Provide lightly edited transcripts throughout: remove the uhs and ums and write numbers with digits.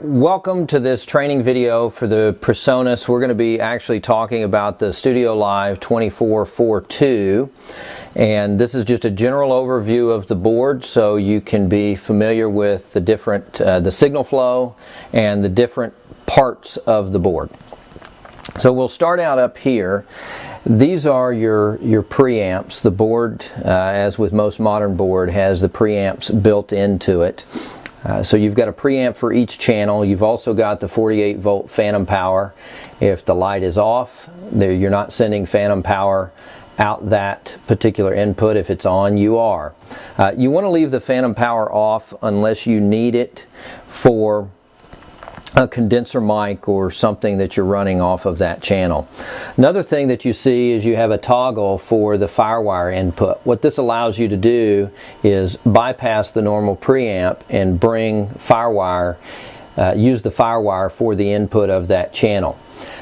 Welcome to this training video for the Presonus. We're going to be actually talking about the StudioLive 24.4.2, and this is just a general overview of the board so you can be familiar with the different the signal flow and the different parts of the board. So we'll start out up here. These are your preamps. The board, as with most modern board, has the preamps built into it. So you've got a preamp for each channel. You've also got the 48 volt phantom power. If the light is off, you're not sending phantom power out that particular input. If it's on, you are. You want to leave the phantom power off unless you need it for a condenser mic or something that you're running off of that channel. Another thing that you see is you have a toggle for the firewire input. What this allows you to do is bypass the normal preamp and bring firewire, use the firewire for the input of that channel.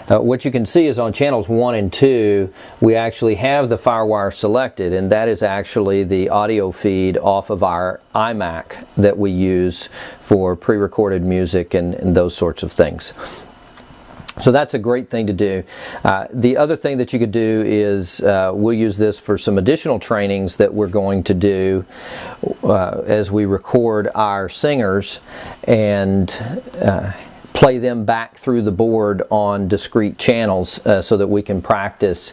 What you can see is on channels 1 and 2 we actually have the firewire selected, and that is actually the audio feed off of our iMac that we use for pre-recorded music and those sorts of things. So that's a great thing to do. The other thing that you could do is we'll use this for some additional trainings that we're going to do as we record our singers and play them back through the board on discrete channels so that we can practice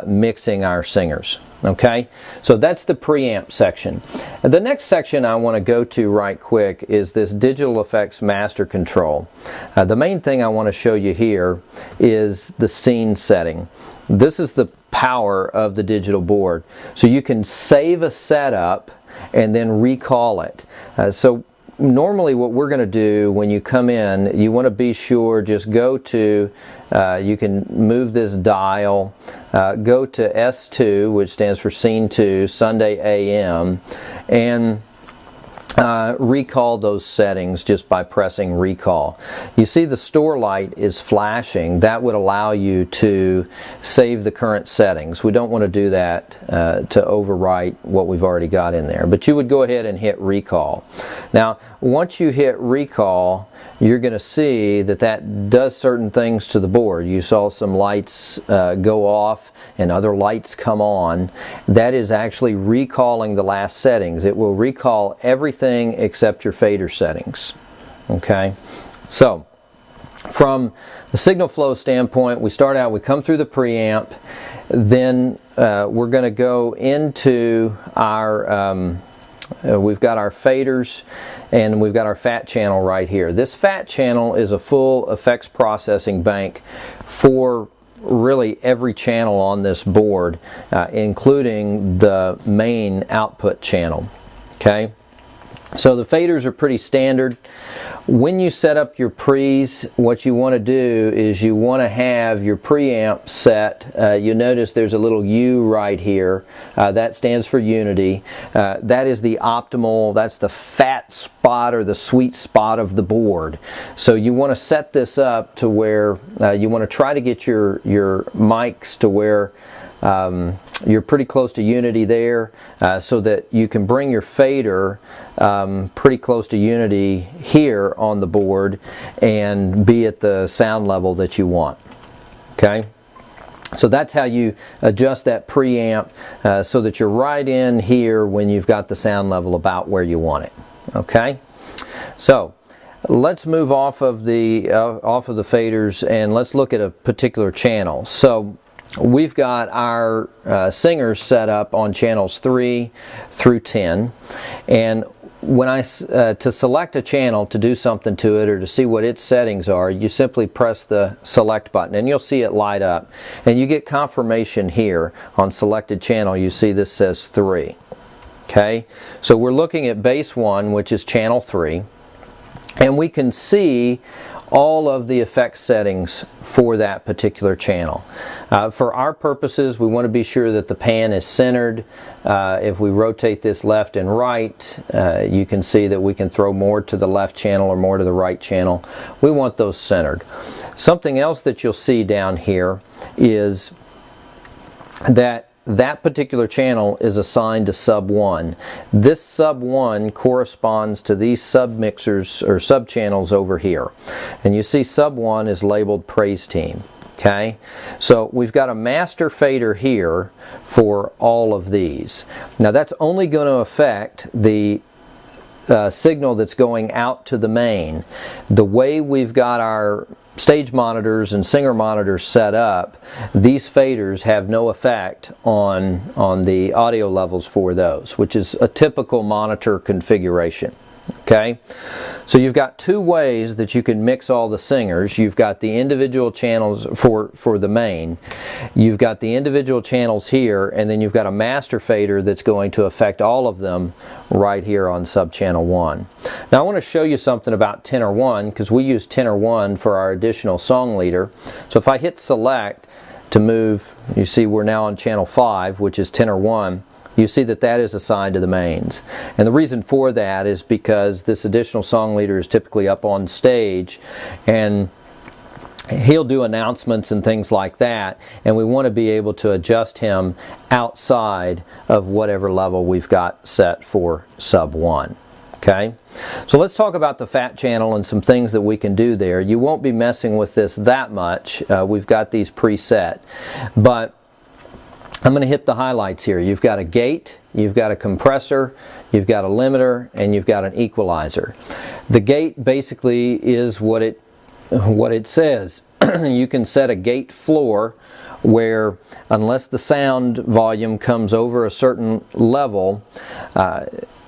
mixing our singers. Okay, so that's the preamp section. The next section I want to go to right quick is this digital effects master control. The main thing I want to show you here is the scene setting. This is the power of the digital board. So you can save a setup and then recall it. So normally what we're going to do when you come in, you want to be sure, just go to, you can move this dial, go to S2, which stands for Scene 2, Sunday AM, and recall those settings just by pressing recall. You see the store light is flashing. That would allow you to save the current settings. We don't want to do that to overwrite what we've already got in there, but you would go ahead and hit recall. Now once you hit recall, you're going to see that that does certain things to the board. You saw some lights go off and other lights come on. That is actually recalling the last settings. It will recall everything except your fader settings. Okay, so from the signal flow standpoint, we start out, we come through the preamp, then we're going to go into our we've got our faders and we've got our fat channel right here. This fat channel is a full effects processing bank for really every channel on this board, including the main output channel. Okay, so the faders are pretty standard. When you set up your pre's, what you want to do is you want to have your preamp set. You notice there's a little U right here. That stands for unity. That is the optimal, that's the fat spot or the sweet spot of the board. So you want to set this up to where you want to try to get your mics to where you're pretty close to unity there, so that you can bring your fader pretty close to unity here on the board and be at the sound level that you want. Okay, so that's how you adjust that preamp so that you're right in here when you've got the sound level about where you want it. Okay, so let's move off of the faders and let's look at a particular channel. So we've got our singers set up on channels 3 through 10, and when to select a channel, to do something to it or to see what its settings are, you simply press the select button and you'll see it light up, and you get confirmation here on selected channel. You see this says 3. Okay, so we're looking at base 1, which is channel 3, and we can see all of the effects settings for that particular channel. For our purposes, we want to be sure that the pan is centered. If we rotate this left and right, you can see that we can throw more to the left channel or more to the right channel. We want those centered. Something else that you'll see down here is that that particular channel is assigned to sub 1. This sub 1 corresponds to these sub mixers or sub channels over here. And you see sub 1 is labeled Praise Team. Okay, so we've got a master fader here for all of these. Now that's only going to affect the signal that's going out to the main. The way we've got our stage monitors and singer monitors set up, these faders have no effect on the audio levels for those, which is a typical monitor configuration. Okay, so you've got two ways that you can mix all the singers. You've got the individual channels for the main. You've got the individual channels here, and then you've got a master fader that's going to affect all of them right here on sub channel 1. Now I want to show you something about tenor 1, because we use tenor 1 for our additional song leader. So if I hit select to move, you see we're now on channel 5, which is tenor 1. You see that that is assigned to the mains. And the reason for that is because this additional song leader is typically up on stage, and he'll do announcements and things like that, and we want to be able to adjust him outside of whatever level we've got set for sub 1. Okay, so let's talk about the fat channel and some things that we can do there. You won't be messing with this that much. We've got these preset, but I'm going to hit the highlights here. You've got a gate, you've got a compressor, you've got a limiter, and you've got an equalizer. The gate basically is what it says. You can set a gate floor where, unless the sound volume comes over a certain level,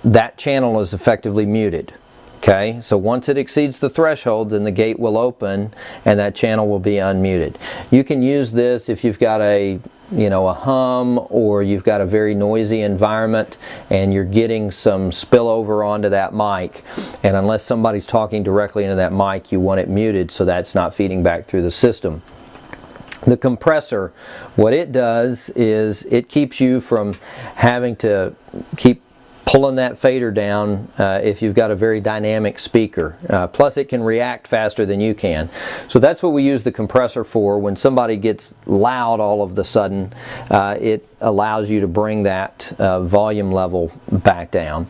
that channel is effectively muted. Okay, so once it exceeds the threshold, then the gate will open and that channel will be unmuted. You can use this if you've got a hum, or you've got a very noisy environment and you're getting some spillover onto that mic, and unless somebody's talking directly into that mic, you want it muted so that's not feeding back through the system. The compressor, what it does is it keeps you from having to keep pulling that fader down if you've got a very dynamic speaker. Plus it can react faster than you can. So that's what we use the compressor for. When somebody gets loud all of a sudden, it allows you to bring that volume level back down.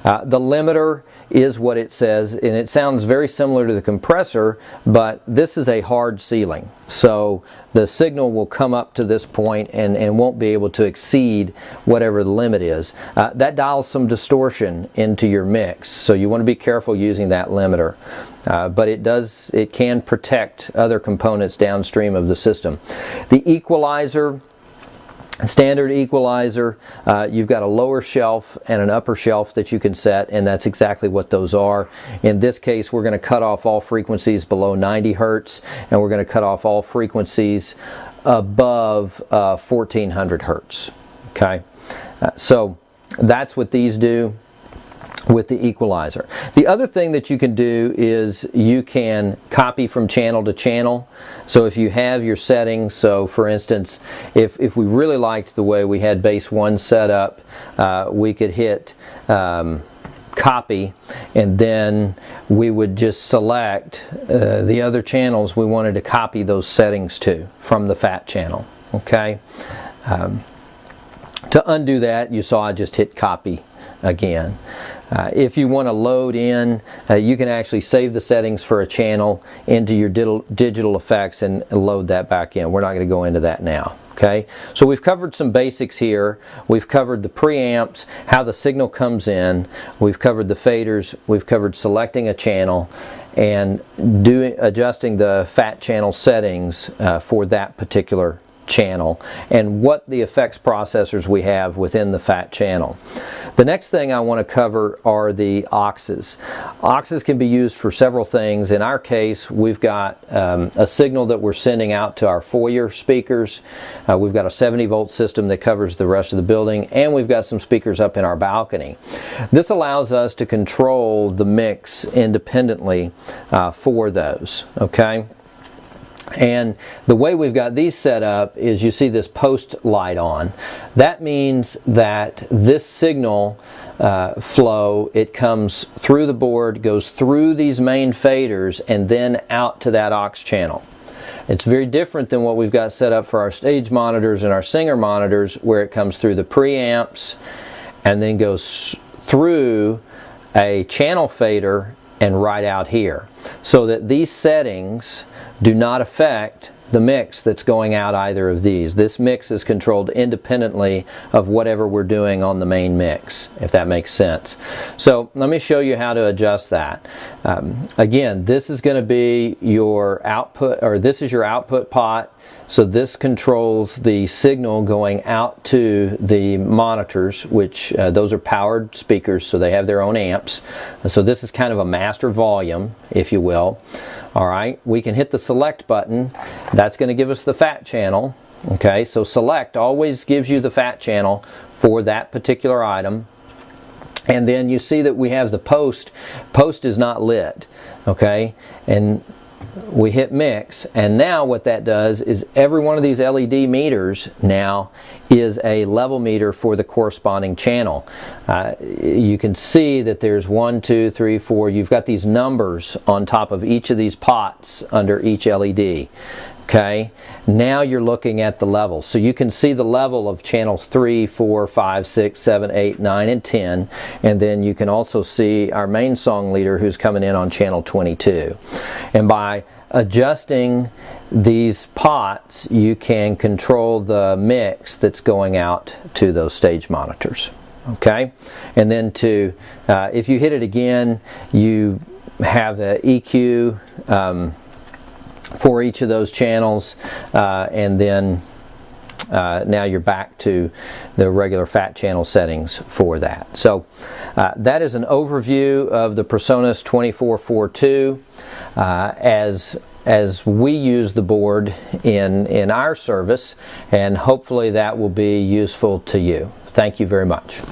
The limiter is what it says, and it sounds very similar to the compressor, but this is a hard ceiling. So the signal will come up to this point and won't be able to exceed whatever the limit is. That dials some distortion into your mix, so you want to be careful using that limiter. But it can protect other components downstream of the system. The equalizer, standard equalizer, you've got a lower shelf and an upper shelf that you can set, and that's exactly what those are. In this case, we're going to cut off all frequencies below 90 hertz, and we're going to cut off all frequencies above 1400 hertz. Okay, so that's what these do with the equalizer. The other thing that you can do is you can copy from channel to channel. So if you have your settings, so for instance, if we really liked the way we had base 1 set up, we could hit copy, and then we would just select the other channels we wanted to copy those settings to from the fat channel. Okay. To undo that, you saw I just hit copy again. If you want to load in, you can actually save the settings for a channel into your digital effects and load that back in. We're not going to go into that now. Okay, so we've covered some basics here. We've covered the preamps, how the signal comes in. We've covered the faders. We've covered selecting a channel and adjusting the fat channel settings for that particular channel, and what the effects processors we have within the fat channel. The next thing I want to cover are the auxes. Auxes can be used for several things. In our case, we've got a signal that we're sending out to our foyer speakers. We've got a 70 volt system that covers the rest of the building, and we've got some speakers up in our balcony. This allows us to control the mix independently for those. Okay. And the way we've got these set up is you see this post light on. That means that this signal flow, it comes through the board, goes through these main faders, and then out to that aux channel. It's very different than what we've got set up for our stage monitors and our singer monitors, where it comes through the preamps and then goes through a channel fader and right out here, so that these settings do not affect the mix that's going out either of these. This mix is controlled independently of whatever we're doing on the main mix, if that makes sense. So let me show you how to adjust that. Again, this is going to be your output, or this is your output pot. So this controls the signal going out to the monitors, which those are powered speakers, so they have their own amps. And so this is kind of a master volume, if you will. Alright, we can hit the select button. That's going to give us the fat channel. Okay, so select always gives you the fat channel for that particular item. And then you see that we have the post. Post is not lit. Okay, and we hit mix, and now what that does is every one of these LED meters now is a level meter for the corresponding channel. You can see that there's 1, 2, 3, 4. You've got these numbers on top of each of these pots under each LED. Okay, now you're looking at the level. So you can see the level of channels 3, 4, 5, 6, 7, 8, 9, and 10. And then you can also see our main song leader who's coming in on channel 22. And by adjusting these pots, you can control the mix that's going out to those stage monitors. Okay, and then if you hit it again, you have an EQ for each of those channels, and then now you're back to the regular fat channel settings for that. So that is an overview of the Presonus 24.4.2 as we use the board in our service, and hopefully that will be useful to you. Thank you very much.